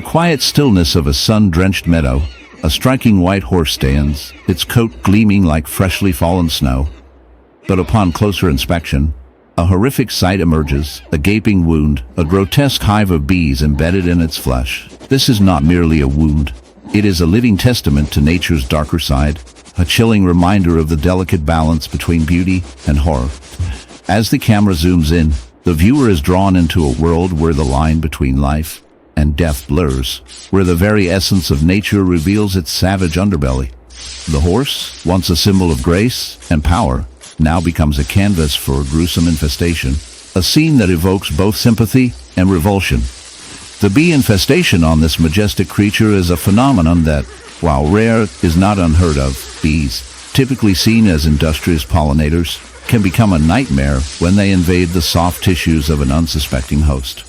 the quiet stillness of a sun-drenched meadow, a striking white horse stands, its coat gleaming like freshly fallen snow. But upon closer inspection, a horrific sight emerges, a gaping wound, a grotesque hive of bees embedded in its flesh. This is not merely a wound. It is a living testament to nature's darker side, a chilling reminder of the delicate balance between beauty and horror. As the camera zooms in, the viewer is drawn into a world where the line between life and death blurs, where the very essence of nature reveals its savage underbelly. The horse, once a symbol of grace and power, now becomes a canvas for a gruesome infestation, a scene that evokes both sympathy and revulsion. The bee infestation on this majestic creature is a phenomenon that, while rare, is not unheard of. Bees, typically seen as industrious pollinators, can become a nightmare when they invade the soft tissues of an unsuspecting host.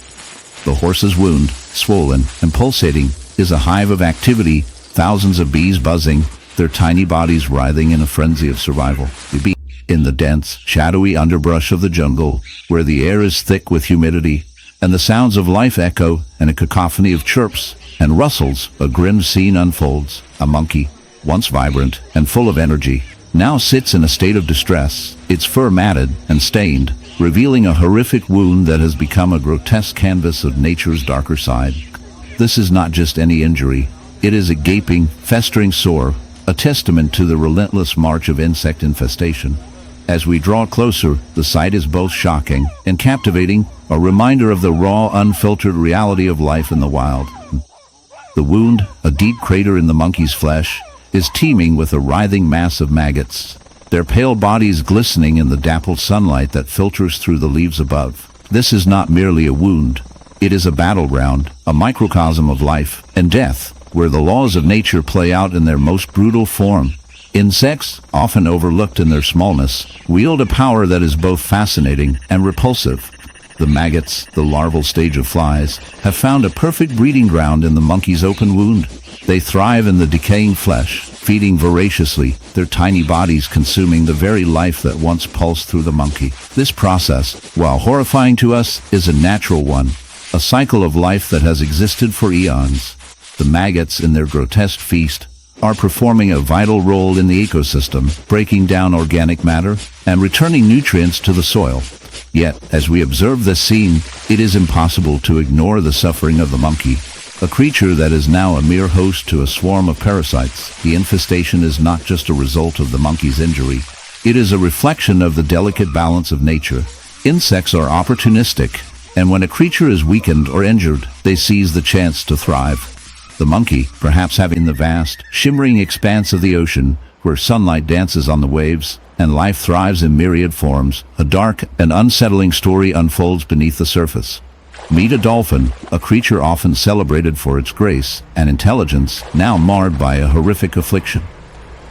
The horse's wound, swollen and pulsating, is a hive of activity, thousands of bees buzzing, their tiny bodies writhing in a frenzy of survival. The bee, in the dense, shadowy underbrush of the jungle, where the air is thick with humidity, and the sounds of life echo in a cacophony of chirps and rustles, a grim scene unfolds. A monkey, once vibrant and full of energy, now sits in a state of distress, its fur matted and stained, revealing a horrific wound that has become a grotesque canvas of nature's darker side. This is not just any injury. It is a gaping, festering sore, a testament to the relentless march of insect infestation. As we draw closer, the sight is both shocking and captivating, a reminder of the raw, unfiltered reality of life in the wild. The wound, a deep crater in the monkey's flesh, is teeming with a writhing mass of maggots, their pale bodies glistening in the dappled sunlight that filters through the leaves above. This is not merely a wound. It is a battleground, a microcosm of life and death, where the laws of nature play out in their most brutal form. Insects, often overlooked in their smallness, wield a power that is both fascinating and repulsive. The maggots, the larval stage of flies, have found a perfect breeding ground in the monkey's open wound. They thrive in the decaying flesh, feeding voraciously, their tiny bodies consuming the very life that once pulsed through the monkey. This process, while horrifying to us, is a natural one, a cycle of life that has existed for eons. The maggots, in their grotesque feast, are performing a vital role in the ecosystem, breaking down organic matter and returning nutrients to the soil. Yet, as we observe this scene, it is impossible to ignore the suffering of the monkey, a creature that is now a mere host to a swarm of parasites. The infestation is not just a result of the monkey's injury. It is a reflection of the delicate balance of nature. Insects are opportunistic, and when a creature is weakened or injured, they seize the chance to thrive. The monkey, perhaps having the vast, shimmering expanse of the ocean, where sunlight dances on the waves, and life thrives in myriad forms, a dark and unsettling story unfolds beneath the surface. Meet a dolphin, a creature often celebrated for its grace and intelligence, now marred by a horrific affliction.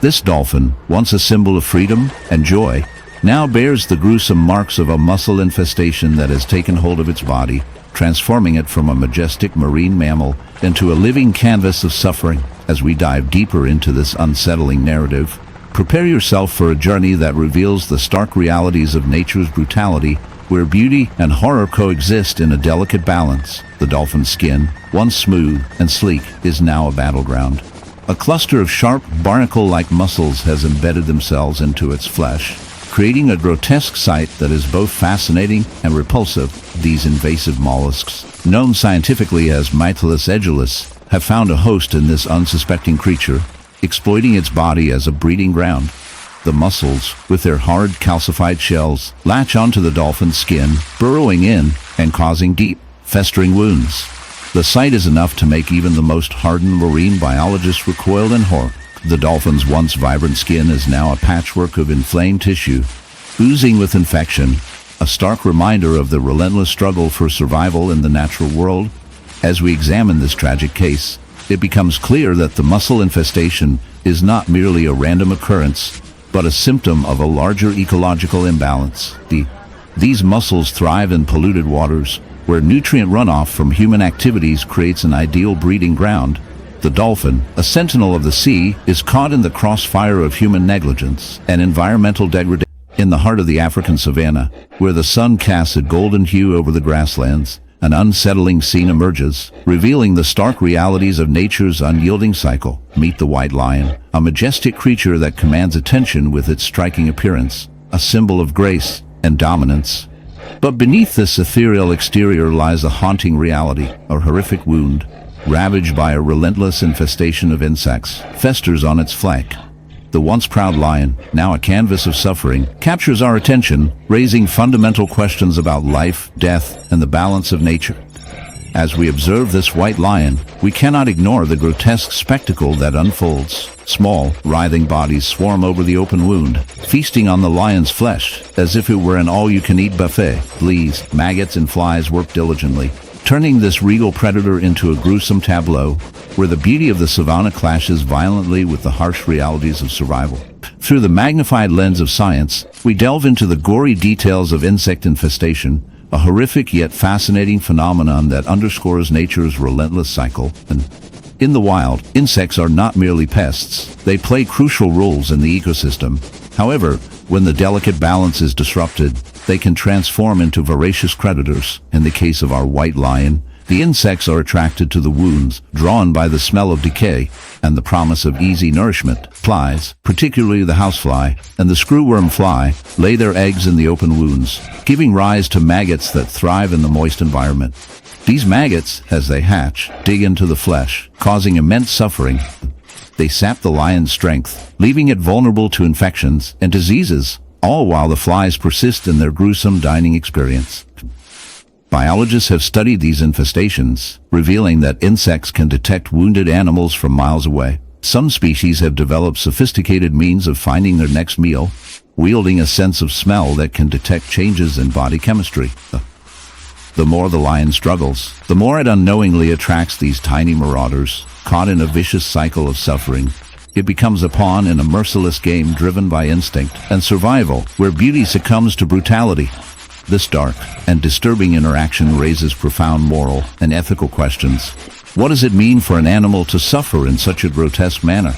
This dolphin, once a symbol of freedom and joy, now bears the gruesome marks of a mussel infestation that has taken hold of its body, transforming it from a majestic marine mammal into a living canvas of suffering. As we dive deeper into this unsettling narrative, prepare yourself for a journey that reveals the stark realities of nature's brutality, where beauty and horror coexist in a delicate balance. The dolphin's skin, once smooth and sleek, is now a battleground. A cluster of sharp, barnacle-like muscles has embedded themselves into its flesh, creating a grotesque sight that is both fascinating and repulsive. These invasive mollusks, known scientifically as Mytilus edulis, have found a host in this unsuspecting creature, exploiting its body as a breeding ground. The mussels, with their hard, calcified shells, latch onto the dolphin's skin, burrowing in and causing deep, festering wounds. The sight is enough to make even the most hardened marine biologist recoil in horror. The dolphin's once vibrant skin is now a patchwork of inflamed tissue, oozing with infection, a stark reminder of the relentless struggle for survival in the natural world. As we examine this tragic case, it becomes clear that the mussel infestation is not merely a random occurrence, but a symptom of a larger ecological imbalance. These mussels thrive in polluted waters, where nutrient runoff from human activities creates an ideal breeding ground. The dolphin, a sentinel of the sea, is caught in the crossfire of human negligence and environmental degradation. In the heart of the African savanna, where the sun casts a golden hue over the grasslands, an unsettling scene emerges, revealing the stark realities of nature's unyielding cycle. Meet the white lion, a majestic creature that commands attention with its striking appearance, a symbol of grace and dominance. But beneath this ethereal exterior lies a haunting reality. A horrific wound, ravaged by a relentless infestation of insects, festers on its flank. The once proud lion, now a canvas of suffering, captures our attention, raising fundamental questions about life, death, and the balance of nature. As we observe this white lion, we cannot ignore the grotesque spectacle that unfolds. Small, writhing bodies swarm over the open wound, feasting on the lion's flesh, as if it were an all-you-can-eat buffet. Fleas, maggots, and flies work diligently, turning this regal predator into a gruesome tableau, where the beauty of the savanna clashes violently with the harsh realities of survival. Through the magnified lens of science, we delve into the gory details of insect infestation, a horrific yet fascinating phenomenon that underscores nature's relentless cycle. And in the wild, insects are not merely pests, they play crucial roles in the ecosystem. However, when the delicate balance is disrupted, they can transform into voracious predators. In the case of our white lion, the insects are attracted to the wounds, drawn by the smell of decay and the promise of easy nourishment. Flies, particularly the housefly and the screwworm fly, lay their eggs in the open wounds, giving rise to maggots that thrive in the moist environment. These maggots, as they hatch, dig into the flesh, causing immense suffering. They sap the lion's strength, leaving it vulnerable to infections and diseases, all while the flies persist in their gruesome dining experience. Biologists have studied these infestations, revealing that insects can detect wounded animals from miles away. Some species have developed sophisticated means of finding their next meal, wielding a sense of smell that can detect changes in body chemistry. The more the lion struggles, the more it unknowingly attracts these tiny marauders, caught in a vicious cycle of suffering. It becomes a pawn in a merciless game driven by instinct and survival, where beauty succumbs to brutality. This dark and disturbing interaction raises profound moral and ethical questions. What does it mean for an animal to suffer in such a grotesque manner?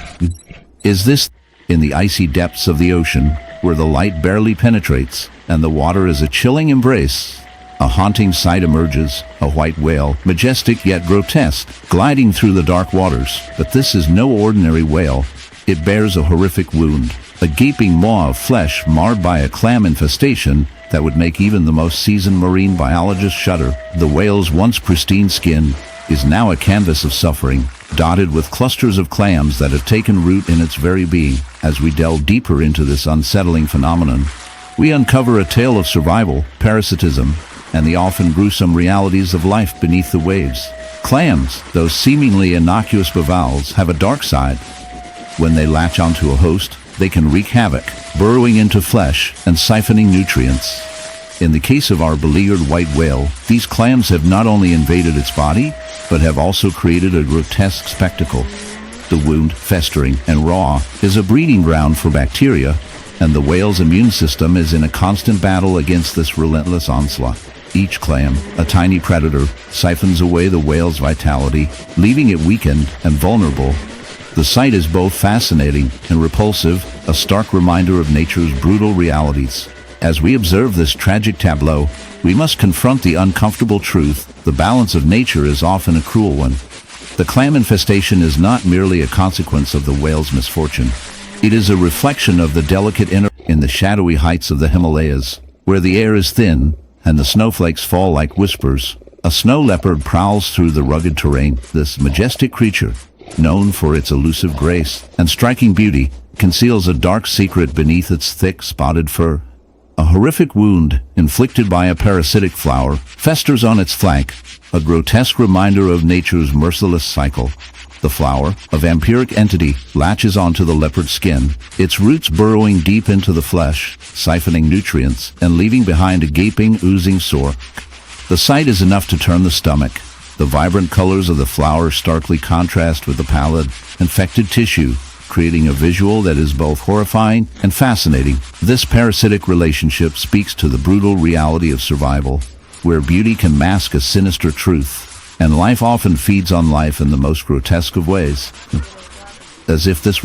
Is this in the icy depths of the ocean, where the light barely penetrates and the water is a chilling embrace? A haunting sight emerges, a white whale, majestic yet grotesque, gliding through the dark waters. But this is no ordinary whale. It bears a horrific wound, a gaping maw of flesh marred by a clam infestation that would make even the most seasoned marine biologist shudder. The whale's once pristine skin is now a canvas of suffering, dotted with clusters of clams that have taken root in its very being. As we delve deeper into this unsettling phenomenon, we uncover a tale of survival, parasitism, and the often gruesome realities of life beneath the waves. Clams, those seemingly innocuous bivalves, have a dark side. When they latch onto a host, they can wreak havoc, burrowing into flesh and siphoning nutrients. In the case of our beleaguered white whale, these clams have not only invaded its body, but have also created a grotesque spectacle. The wound, festering and raw, is a breeding ground for bacteria, and the whale's immune system is in a constant battle against this relentless onslaught. Each clam, a tiny predator, siphons away the whale's vitality, leaving it weakened and vulnerable. The sight is both fascinating and repulsive, a stark reminder of nature's brutal realities. As we observe this tragic tableau, we must confront the uncomfortable truth: the balance of nature is often a cruel one. The clam infestation is not merely a consequence of the whale's misfortune. It is a reflection of the delicate inner in the shadowy heights of the Himalayas, where the air is thin and the snowflakes fall like whispers. A snow leopard prowls through the rugged terrain. This majestic creature, known for its elusive grace and striking beauty, conceals a dark secret beneath its thick, spotted fur. A horrific wound, inflicted by a parasitic flower, festers on its flank, a grotesque reminder of nature's merciless cycle. The flower, a vampiric entity, latches onto the leopard's skin, its roots burrowing deep into the flesh, siphoning nutrients, and leaving behind a gaping, oozing sore. The sight is enough to turn the stomach. The vibrant colors of the flower starkly contrast with the pallid, infected tissue, creating a visual that is both horrifying and fascinating. This parasitic relationship speaks to the brutal reality of survival, where beauty can mask a sinister truth, and life often feeds on life in the most grotesque of ways. As if this